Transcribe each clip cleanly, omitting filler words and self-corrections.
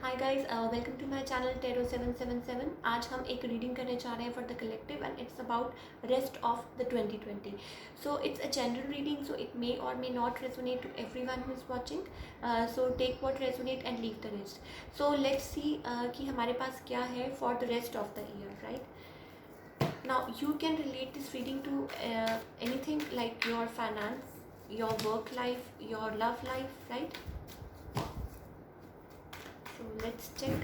Hi guys, welcome to my channel tarot 777। आज हम एक रीडिंग करने जा रहे हैं for the collective and it's about rest of the 2020। So it's a general reading, so it may और may not resonate to everyone who is watching. So take what resonate and leave the rest. So let's see कि हमारे पास क्या है for the rest of the year, right. Now you can relate this reading to anything like your finance, your work life, your love life, right. So let's check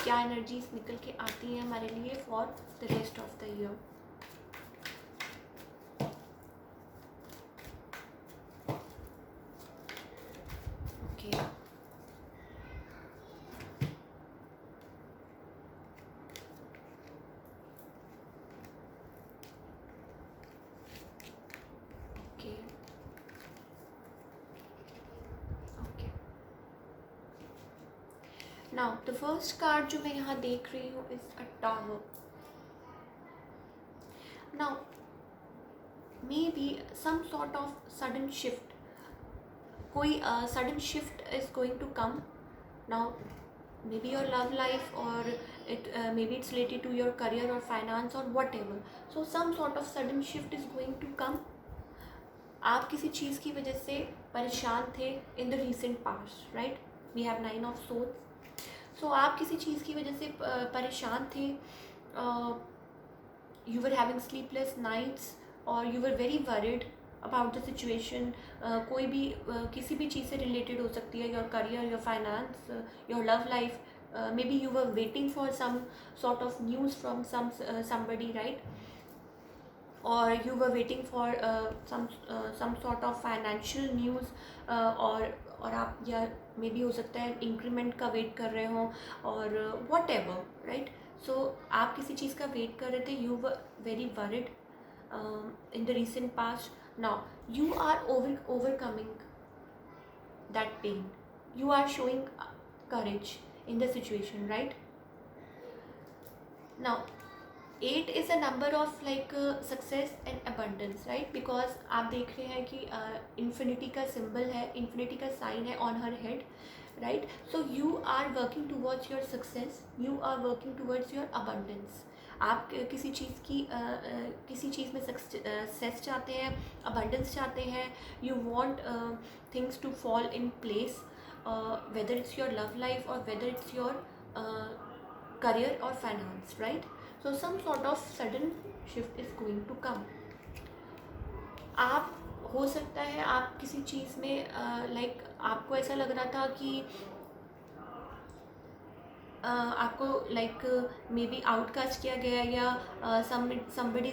क्या energies निकल के आती हैं हमारे लिए for the rest of the year. Okay, okay, okay. Now the first card जो मैं यहाँ देख रही हूँ is a tower. Now maybe some sort of sudden shift, कोई sudden shift is going to come now. maybe your love life, or it maybe it's related to your career or finance or whatever. So some sort of sudden shift is going to come. आप किसी चीज़ की वजह से परेशान थे in the recent past, right. We have 9 of Swords. So आप किसी चीज़ की वजह से परेशान थे। You were having sleepless nights और you were very worried about the situation. कोई भी किसी भी चीज़ से रिलेटेड हो सकती है, your career, your finance, your love life. May be you were waiting for some sort of news from somebody, right? और you were waiting for some sort of financial news, और आप, या मे बी हो सकता है इंक्रीमेंट का wait कर रहे हो, और वॉट एवर, राइट। सो आप किसी चीज़ का वेट कर रहे थे, you were very worried in the recent past. Now you are overcoming that pain. You are showing courage in the situation, right? Now 8 is a number of like success and abundance, right? Because आप देख रहे हैं कि infinity का symbol है, infinity का sign है on her head, right? So you are working towards your success, you are working towards your abundance. आप किसी चीज़ की किसी चीज़ में सक्सेस चाहते हैं, अबंडेंस चाहते हैं, you want things to fall in place, whether it's your love life और whether it's your career or finance, right? So some sort of sudden shift is going to come. आप, हो सकता है आप किसी चीज़ में लाइक आपको ऐसा लग रहा था कि आपको लाइक मे बी आउटकास्ट किया गया, या somebody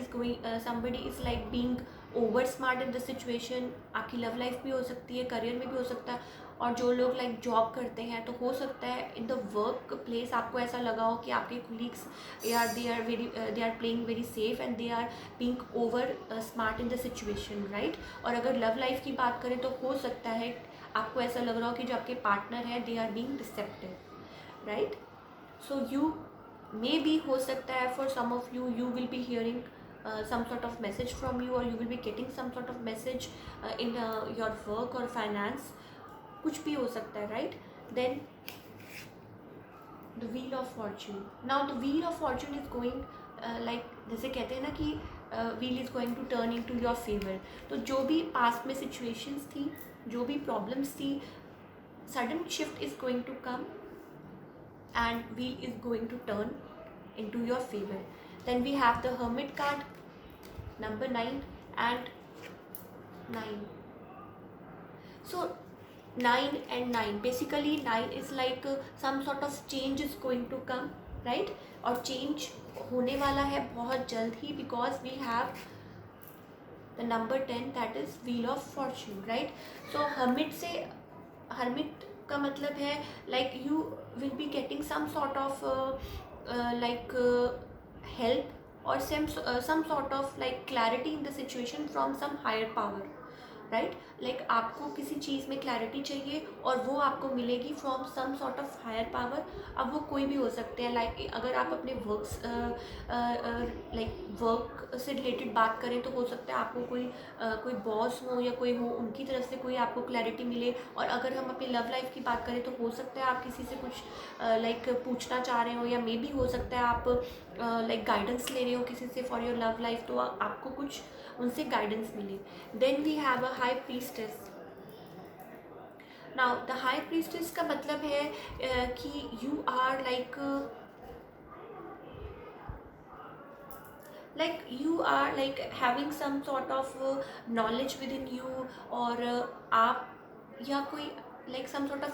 is like being over smart in the situation. आपकी लव लाइफ भी हो सकती है, करियर में भी हो सकता है। और जो लोग लाइक जॉब करते हैं, तो हो सकता है इन द वर्क प्लेस आपको ऐसा लगा हो कि आपके colleagues they are playing very safe and they are being over smart in the situation, right. और अगर लव लाइफ की बात करें तो हो सकता है आपको ऐसा लग रहा हो कि जो आपके पार्टनर है they are being deceptive, right. So you may be, हो सकता है for some of you, you will be hearing some sort of message from you, or you will be getting some sort of message in your work or finance. कुछ भी हो सकता है, right? Then the wheel of fortune. Now the wheel of fortune is going like, जैसे कहते हैं ना कि wheel is going to turn into your favor. तो जो भी past में situations थी, जो भी problems थी, sudden shift is going to come and wheel is going to turn into your favor. Then we have the Hermit card, number 9 and 9. So 9 and 9, basically 9 is like some sort of change is going to come, right? और change होने वाला है बहुत जल्द ही, because we have the number 10, that is wheel of fortune, right? So hermit का मतलब है like you will be getting some sort of help or some sort of like clarity in the situation from some higher power, right. Like आपको किसी चीज़ में clarity चाहिए और वो आपको मिलेगी from some sort of higher power. अब वो कोई भी हो सकते हैं, लाइक अगर आप अपने वर्क से रिलेटेड बात करें तो हो सकता है आपको कोई बॉस हो या कोई हो, उनकी तरफ से कोई आपको क्लैरिटी मिले। और अगर हम अपनी लव लाइफ की बात करें तो हो सकता है आप किसी से कुछ पूछना चाह रहे हो, या मे बी हो सकता है आप गाइडेंस ले रहे हो किसी से फॉर योर लव लाइफ, तो आपको कुछ उनसे गाइडेंस मिले। Then we have a high priestess. Now the high priestess का मतलब है कि you are you are like having some sort of knowledge within you, और आप या कोई some sort of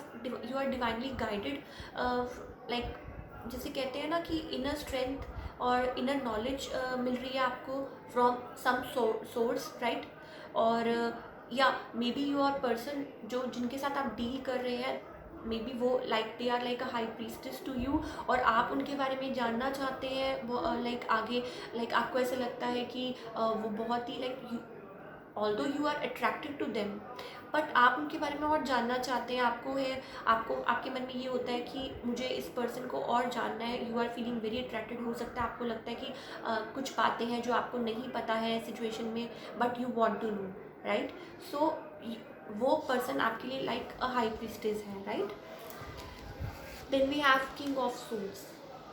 you are divinely guided, like जैसे कहते हैं ना कि इनर स्ट्रेंथ और इनर नॉलेज मिल रही है आपको फ्रॉम सम सोर्स, राइट। और या may be you are person जो जिनके साथ आप डील कर रहे हैं, मे बी वो they are like a high priestess to you, और आप उनके बारे में जानना चाहते हैं। वो आगे आपको ऐसा लगता है कि वो बहुत ही although you are attracted to them, but आप उनके बारे में और जानना चाहते हैं। आपको आपके मन में ये होता है कि मुझे इस पर्सन को और जानना है। You are feeling very attracted. हो सकता है आपको लगता है कि कुछ बातें हैं जो आपको नहीं पता है सिचुएशन में, but you want to know, right. So वो पर्सन आपके लिए लाइक अ हाई प्रीस्टेस है, right. Then we have king of swords.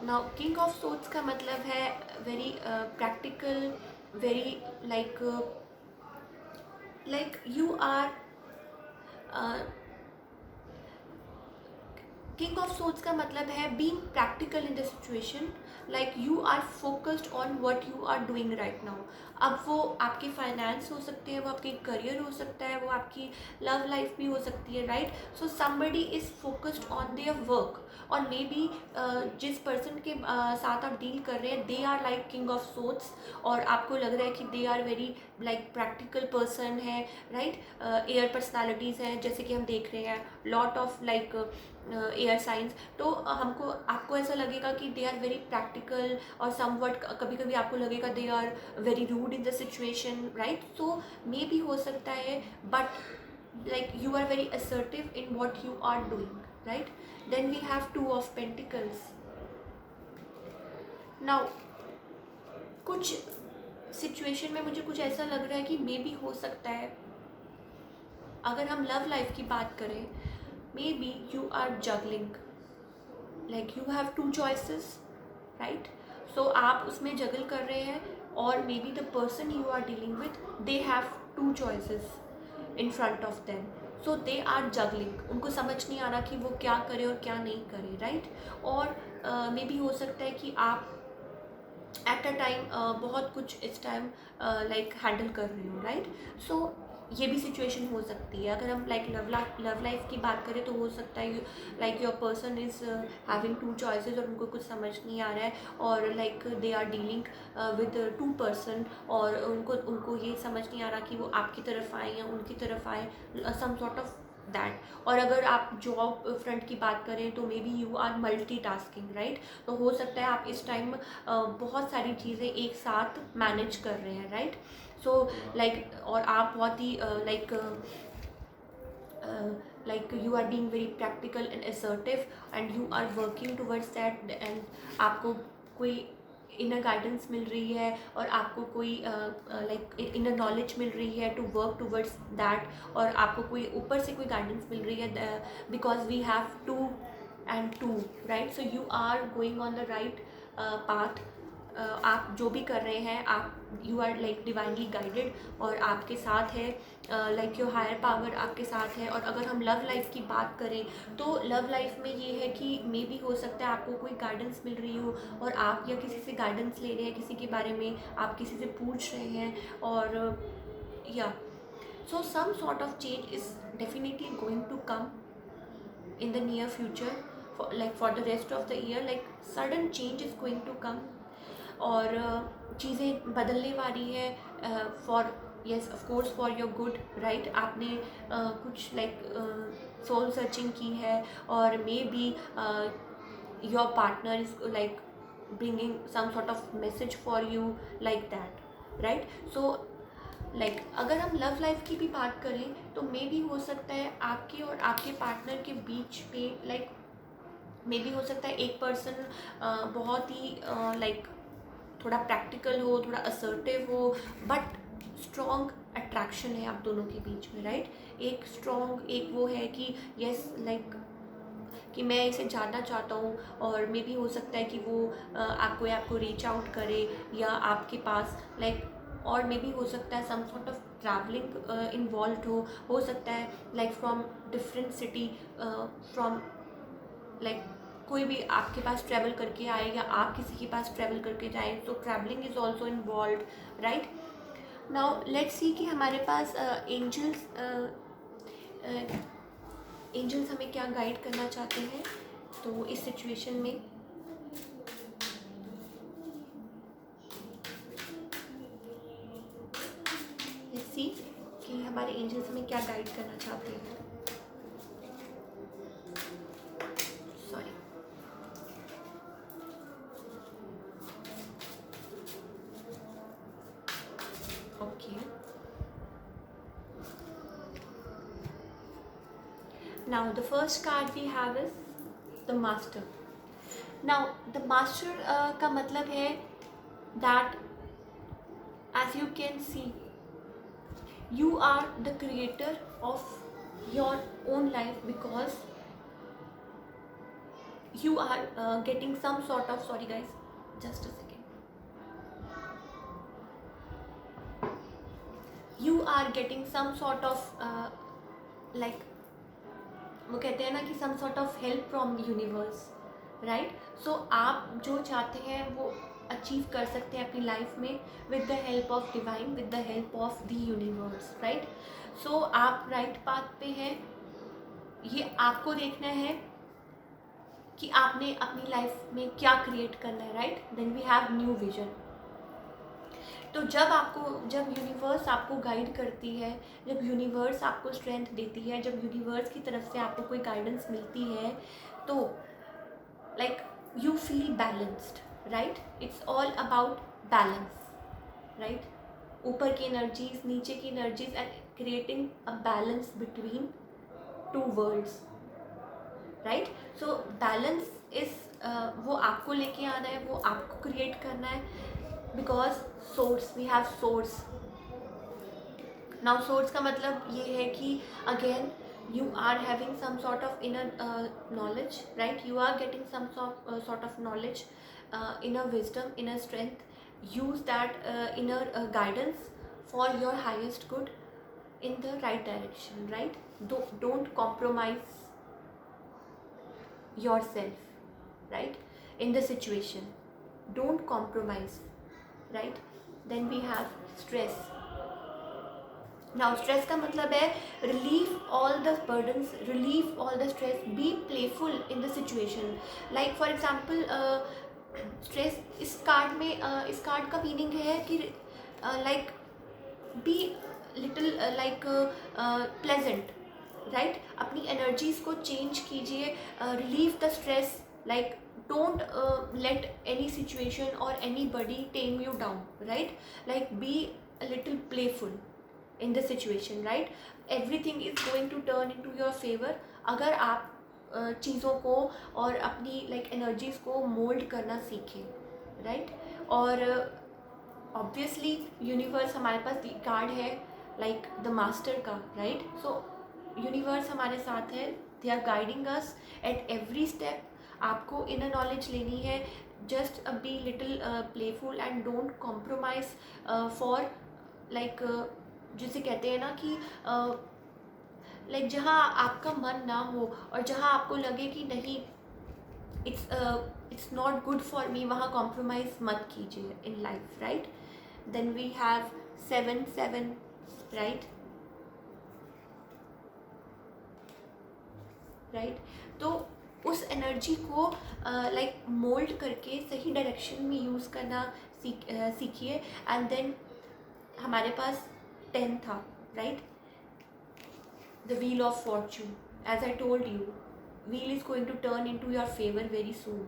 Now king of swords का मतलब है very practical, very you are king of swords का मतलब है being practical in the situation, like you are focused on what you are doing right now. अब वो आपके finance हो सकते हैं, वो आपके करियर हो सकता है, वो आपकी लव लाइफ भी हो सकती है, right. So somebody is focused on their work, और मे बी जिस पर्सन के साथ आप डील कर रहे हैं they are like king of swords, और आपको लग रहा है कि they are very practical person है, राइट। एयर पर्सनालिटीज़ हैं, जैसे कि हम देख रहे हैं लॉट ऑफ एयर साइंस, तो हमको आपको ऐसा लगेगा कि दे आर वेरी प्रैक्टिकल, और समवट कभी कभी आपको लगेगा they are very rude in the situation, right. So मे भी हो सकता है, but you are very assertive in what you are doing, right. Then we have two of pentacles. Now कुछ सिचुएशन में मुझे कुछ ऐसा लग रहा है कि मे बी हो सकता है, अगर हम लव लाइफ की बात करें, may be you are juggling, you have two choices, right. So आप उसमें जगल कर रहे हैं, और may be the person you are dealing with they have two choices in front of them, so they are juggling. उनको समझ नहीं आ रहा कि वो क्या करे और क्या नहीं करे, राइट। और मे बी हो सकता है कि आप एट अ टाइम बहुत कुछ इस टाइम हैंडल कर रहे हो, राइट। सो ये भी सिचुएशन हो सकती है। अगर हम लव लाइफ की बात करें तो हो सकता है your person is having two choices, और उनको कुछ समझ नहीं आ रहा है, और they are dealing with two person, और उनको ये समझ नहीं आ रहा कि वो आपकी तरफ आए या उनकी तरफ आए, सम सॉर्ट ऑफ दैट। और अगर आप जॉब फ्रंट की बात करें तो may B you are multitasking, right. तो हो सकता है आप इस टाइम बहुत सारी चीज़ें एक साथ मैनेज कर रहे हैं, राइट। सो और आप बहुत ही you are being very practical and assertive, and you are working towards that, and आपको कोई इनर गाइडेंस मिल रही है, और आपको कोई इनर नॉलेज मिल रही है टू वर्क टूवर्ड्स दैट, और आपको कोई ऊपर से कोई गाइडेंस मिल रही है, because we have two and two, right. So you are going on the right path. आप जो भी कर रहे हैं, आप यू आर डिवाइनली गाइडेड, और आपके साथ है योर हायर पावर आपके साथ है। और अगर हम लव लाइफ की बात करें तो लव लाइफ में ये है कि मे बी हो सकता है आपको कोई गाइडेंस मिल रही हो, और आप या किसी से गाइडेंस ले रहे हैं, किसी के बारे में आप किसी से पूछ रहे हैं, और या so some sort of change is definitely going to come in the near future, for the rest of the year, sudden change is going to come, और चीज़ें बदलने वाली है for yes of course for your good, right. आपने कुछ soul searching की है, और मे be your partner is bringing some sort of message for you, like that, right. So like अगर हम लव लाइफ की भी बात करें तो मे भी हो सकता है आपके और आपके पार्टनर के बीच पे लाइक मे भी हो सकता है एक पर्सन बहुत ही लाइक थोड़ा प्रैक्टिकल हो, थोड़ा असर्टिव हो, बट स्ट्रॉन्ग अट्रैक्शन है आप दोनों के बीच में, राइट। एक स्ट्रॉन्ग एक वो है कि यस लाइक कि मैं इसे जानना चाहता हूँ, और मे भी हो सकता है कि वो आपको रीच आउट करे या आपके पास लाइक, और मे भी हो सकता है some sort of travelling involve हो सकता है like from different city, from like कोई भी आपके पास ट्रैवल करके आए या आप किसी के पास ट्रैवल करके जाएं, तो travelling is also involve, right. Now let's see कि हमारे पास एंजल्स हमें क्या गाइड करना चाहते हैं तो इस सिचुएशन में। लेट्स सी कि हमारे एंजल्स हमें क्या गाइड करना चाहते हैं। Sorry, okay. Now the first card we have is the master. Now the master का मतलब है that as you can see you are the creator of your own life, because you are getting some sort of, sorry guys, just a second, you are getting some sort of like वो कहते हैं ना कि some sort of help from the universe, right. So आप जो चाहते हैं वो अचीव कर सकते हैं अपनी लाइफ में with the help of divine, with the help of the universe, right. So आप राइट पाथ पे हैं। ये आपको देखना है कि आपने अपनी लाइफ में क्या क्रिएट करना है, right. Then we have new vision. तो जब यूनिवर्स आपको गाइड करती है, जब यूनिवर्स आपको स्ट्रेंथ देती है, जब यूनिवर्स की तरफ से आपको कोई गाइडेंस मिलती है, तो like you feel balanced, right. It's all about balance, right. ऊपर की एनर्जीज, नीचे की energies, and creating a balance between two worlds, right. So balance is वो आपको लेके आना है, वो आपको क्रिएट करना है, because source, we have source. Now source का मतलब ये है कि again you are having some sort of inner knowledge, right? You are getting some sort of knowledge, inner wisdom, inner strength. Use that inner guidance for your highest good in the right direction, right? Don't compromise yourself, right, in the situation. Don't compromise, right? Then we have stress. Now stress का मतलब है relieve all the burdens, relieve all the stress, be playful in the situation. Like for example stress, इस card में इस card का meaning है कि like be little like pleasant, right. अपनी एनर्जीज को चेंज कीजिए, relieve the stress, like don't let any situation or anybody tame you down, right? Like be a little playful in the situation, right? Everything is going to turn into your favor अगर आप चीज़ों को और अपनी like energies को mould करना सीखें, right. और ऑब्वियसली यूनिवर्स हमारे पास कार्ड है लाइक द मास्टर का, राइट। सो यूनिवर्स हमारे साथ है, they are guiding us at every step. आपको इनर नॉलेज लेनी है, just be little playful and don't compromise for like जिसे कहते हैं ना कि लाइक जहाँ आपका मन ना हो और जहाँ आपको लगे कि नहीं it's not good for me, वहाँ कॉम्प्रोमाइज मत कीजिए in life, right. Then we have 7 right, right. तो उस एनर्जी को लाइक मोल्ड करके सही डायरेक्शन में यूज़ करना सीखिए। एंड देन हमारे पास 10 था, right, the wheel of fortune. As I told you, wheel is going to turn into your favor very soon,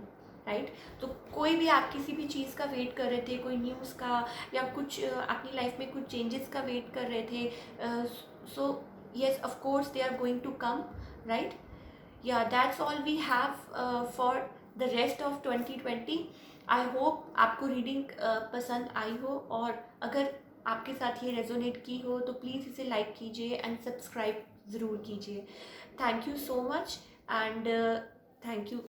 right. तो कोई भी आप किसी भी चीज़ का वेट कर रहे थे, कोई न्यूज़ का या कुछ अपनी लाइफ में कुछ चेंजेस का वेट कर रहे थे, सो yes, of course they are going to come, right? Yeah, that's all we have for the rest of 2020. I hope आपको रीडिंग पसंद आई हो, और अगर आपके साथ ये रेजोनेट की हो तो प्लीज़ इसे लाइक कीजिए एंड सब्सक्राइब ज़रूर कीजिए। Thank you so much, and thank you.